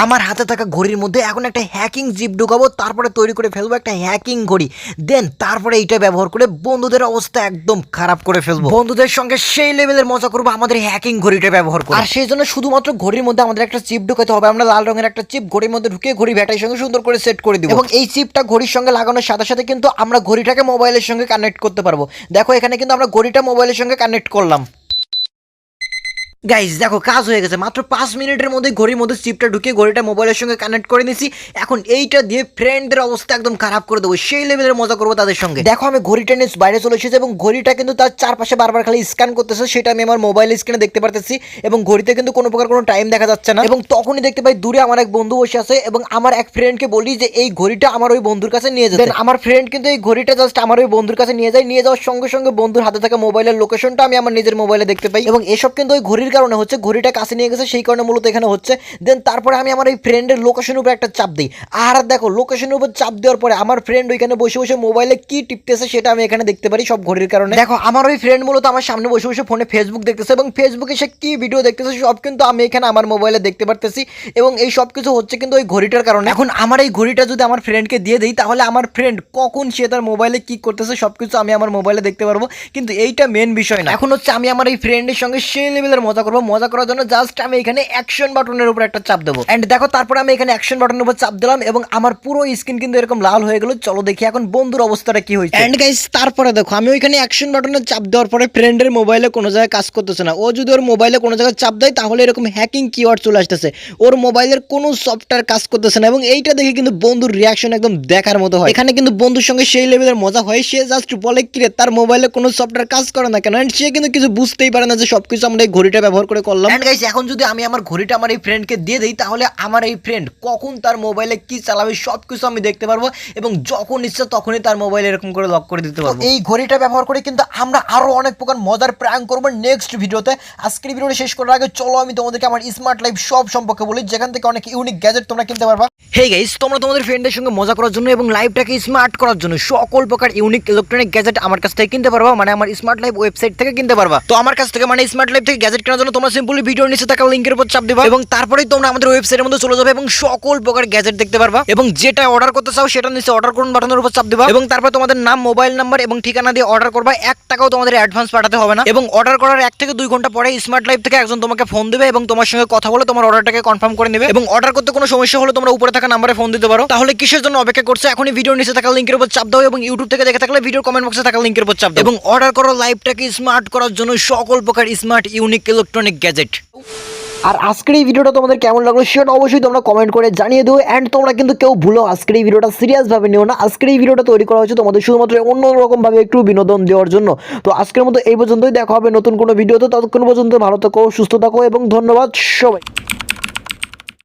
আমার হাতে থাকা ঘড়ির মধ্যে এখন একটা হ্যাকিং জিপ ঢুকাবো, তারপরে তৈরি করে ফেলবো একটা হ্যাকিং ঘড়ি। দেন তারপরে এইটা ব্যবহার করে বন্ধুদের অবস্থা একদম খারাপ করে ফেলবো, বন্ধুদের সঙ্গে সেই লেভেলের মজা করবো আমাদের হ্যাকিং ঘড়িটা ব্যবহার করে। আর সেই জন্য শুধুমাত্র ঘড়ির মধ্যে আমাদের একটা চিপ ঢুকাতে হবে। আমরা লাল রঙের একটা চিপ ঘড়ির মধ্যে ঢুকিয়ে ঘড়ি ব্যাটারির সঙ্গে সুন্দর করে সেট করে দিব, এবং এই চিপটা ঘড়ির সঙ্গে লাগানোর সাথে সাথে কিন্তু আমরা ঘড়িটাকে মোবাইলের সঙ্গে কানেক্ট করতে পারবো। দেখো এখানে কিন্তু আমরা ঘড়িটা মোবাইলের সঙ্গে কানেক্ট করলাম। গাইজ দেখো কাজ হয়ে গেছে, মাত্র 5 মিনিটের মধ্যে ঘড়ির মধ্যে চিপটা ঢুকিয়ে ঘড়িটা মোবাইলের সঙ্গে কানেক্ট করে নিয়েছি। এখন এইটা দিয়ে ফ্রেন্ডদের অবস্থা একদম খারাপ করে দেবো, সেই লেভেলের মজা করবো তাদের সঙ্গে। দেখো আমি ঘড়িটা নিয়ে বাইরে চলে এসেছি এবং ঘড়িটা কিন্তু তার চারপাশে বারবার খালি স্ক্যান করতেছে, সেটা আমি আমার মোবাইল স্ক্রিনে দেখতে পারতেছি। এবং ঘড়িতে কিন্তু কোনো প্রকার কোনো টাইম দেখা যাচ্ছে না। এবং তখনই দেখতে পাই দূরে আমার এক বন্ধু বসে আছে, এবং আমার এক ফ্রেন্ডকে বলি যে এই ঘড়িটা আমার ওই বন্ধুর কাছে নিয়ে যেতে। আমার ফ্রেন্ড কিন্তু এই ঘড়িটা জাস্ট আমার ওই বন্ধুর কাছে নিয়ে যায়। নিয়ে যাওয়ার সঙ্গে সঙ্গে বন্ধুর হাতে থাকা মোবাইলের লোকেশনটা আমি আমার নিজের মোবাইলে দেখতে পাই, এবং এসব কিন্তু ওই ঘড়ির কারণে হচ্ছে, ঘড়িটা কাছে নিয়ে গেছে সেই কারণে মূলত এখানে হচ্ছে। দেন তারপরে আমি আমার এই ফ্রেন্ডের লোকেশনের উপর একটা চাপ দিই, আর দেখো লোকেশনের উপর চাপ দেওয়ার পরে আমার ফ্রেন্ড ওইখানে বসে বসে মোবাইলে কি টিপতেছে সেটা আমি এখানে দেখতে পারি, সব ঘড়ির কারণে। দেখো আমার ওই ফ্রেন্ড মূলত আমার সামনে বসে বসে ফোনে ফেসবুক দেখতেছে, এবং ফেসবুকে সে কি ভিডিও দেখতেছে সব কিন্তু আমি এখানে আমার মোবাইলে দেখতে পারতেছি, এবং এই সব কিছু হচ্ছে কিন্তু ওই ঘড়িটার কারণে। এখন আমার এই ঘড়িটা যদি আমার ফ্রেন্ডকে দিয়ে দিই, তাহলে আমার ফ্রেন্ড কখন সে তার মোবাইলে কি করতেছে সবকিছু আমি আমার মোবাইলে দেখতে পারবো। কিন্তু এইটা মেন বিষয় না, এখন হচ্ছে আমি আমার এই ফ্রেন্ডের সঙ্গে সেই লেভেলের মজা করবো। মজা করার জন্য জাস্ট আমি এখানে অ্যাকশন বাটনের উপর একটা চাপ দেবো। এন্ড দেখো তারপরে আমি এখানে অ্যাকশন বাটনের উপর চাপ দিলাম, এবং আমার পুরো স্ক্রিন কিন্তু এরকম লাল হয়ে গেল। চলো দেখি এখন বন্ধুর অবস্থাটা কি হয়েছে। এন্ড গাইস তারপরে দেখো আমি ওইখানে অ্যাকশন বাটনের চাপ দেওয়ার পরে ফ্রেন্ডের মোবাইলে কোনো জায়গায় কাজ করতেছে না। ও যদি ওর মোবাইলে কোনো জায়গায় চাপ দেয় তাহলে এরকম হ্যাকিং কিওয়ার্ড চলে আসতেছে, ওর মোবাইলের কোনো সফটওয়্যার কাজ করতেছে না। এবং এইটা দেখে কিন্তু বন্ধুর রিয়াকশন একদম দেখার মতো হয়। এখানে কিন্তু বন্ধুর সঙ্গে সেই লেভেলের মজা হয়, সে জাস্ট বলে কিরে তার মোবাইলে কোনো সফটওয়্যার কাজ করে না কেন। এন্ড সে কিন্তু কিছু বুঝতেই পারে না যে সবকিছু আমরা এই ঘড়িটা ব্যবহার করে করলাম। এন্ড গাইস এখন যদি আমি আমার ঘড়িটা আমার এই ফ্রেন্ডকে দিয়ে দেই, তাহলে আমার এই ফ্রেন্ড কখন তার মোবাইলে কি চালাবে সবকিছু আমি দেখতে পারবো, এবং যখন ইচ্ছা তখনই তার মোবাইল এরকম করে লক করে দিতে পারবো। এই ঘড়িটা ব্যবহার করে কিন্তু আমরা আরো অনেক প্রকার মজার প্র্যাঙ্ক করবো নেক্সট ভিডিওতে। আজকের ভিডিওটা শেষ করার আগে চলো আমি তোমাদেরকে আমার স্মার্ট লাইফ সব সম্পর্কে বলি, যেখান থেকে অনেক ইউনিক গ্যাজেট তোমরা কিনতে পারবা। হেই গাইস, তোমরা তোমাদের ফ্রেন্ডের সঙ্গে মজা করার জন্য এবং লাইফটাকে স্মার্ট করার জন্য সকল প্রকার ইউনিক ইলেকট্রনিক গ্যাজেট আমার কাছ থেকে কিনতে পারবা, মানে আমার স্মার্ট লাইফ ওয়েবসাইট থেকে কিনতে পারবা। তো আমার কাছ থেকে মানে স্মার্ট লাইফ থেকে গ্যাজেট কেনার জন্য তোমরা সিম্পলি ভিডিওর নিচে থাকা লিংকের উপর চাপ দিবা, এবং তারপরেই তোমরা আমাদের ওয়েবসাইটের মধ্যে চলে যাবে এবং সকল প্রকার গ্যাজেট দেখতে পারবা। এবং যেটা অর্ডার করতে চাও সেটা নিচে অর্ডার করুন বাটনের উপর চাপ দিবা, এবং তারপর তোমাদের নাম, মোবাইল নাম্বার এবং ঠিকানা দিয়ে অর্ডার করবা। 1 টাকাও তোমাদের অ্যাডভান্স পাঠাতে হবে না, এবং অর্ডার করার 1 থেকে 2 ঘন্টা পরে স্মার্ট লাইফ থেকে একজন তোমাকে ফোন দিবে এবং তোমার সঙ্গে কথা বলে তোমার অর্ডারটাকে কনফার্ম করে নেবে। এবং অর্ডার করতে কোনো সমস্যা হলে তোমরা উপরে থাকা নাম্বারে ফোন দিতে পারো। তাহলে কিসের জন্য অপেক্ষা করছো, এখনই ভিডিওর নিচে থাকা লিংকের উপর চাপ দাও, এবং ইউটিউব থেকে দেখে থাকলে ভিডিওর কমেন্ট বক্সে থাকা লিংকের উপর চাপ দাও, এবং অর্ডার করো লাইফটাকে স্মার্ট করার জন্য সকল প্রকার স্মার্ট ইউনিক ইলেকট্রনিক গ্যাজেট। আর আজকের এই ভিডিওটা তোমাদের কেমন লাগলো সেটা অবশ্যই তোমরা কমেন্ট করে জানিয়ে দিও। এন্ড তোমরা কিন্তু কেউ ভুলো আজকের এই ভিডিওটা সিরিয়াস ভাবে নিও না, আজকের এই ভিডিওটা তৈরি করা হয়েছে তোমাদের শুধুমাত্র অন্যরকম ভাবে একটু বিনোদন দেওয়ার জন্য। তো আজকের মতো এই পর্যন্তই, দেখা হবে নতুন কোনো ভিডিওতে। ততক্ষণ পর্যন্ত ভালো থাকো, সুস্থ থাকো, এবং ধন্যবাদ সবাই।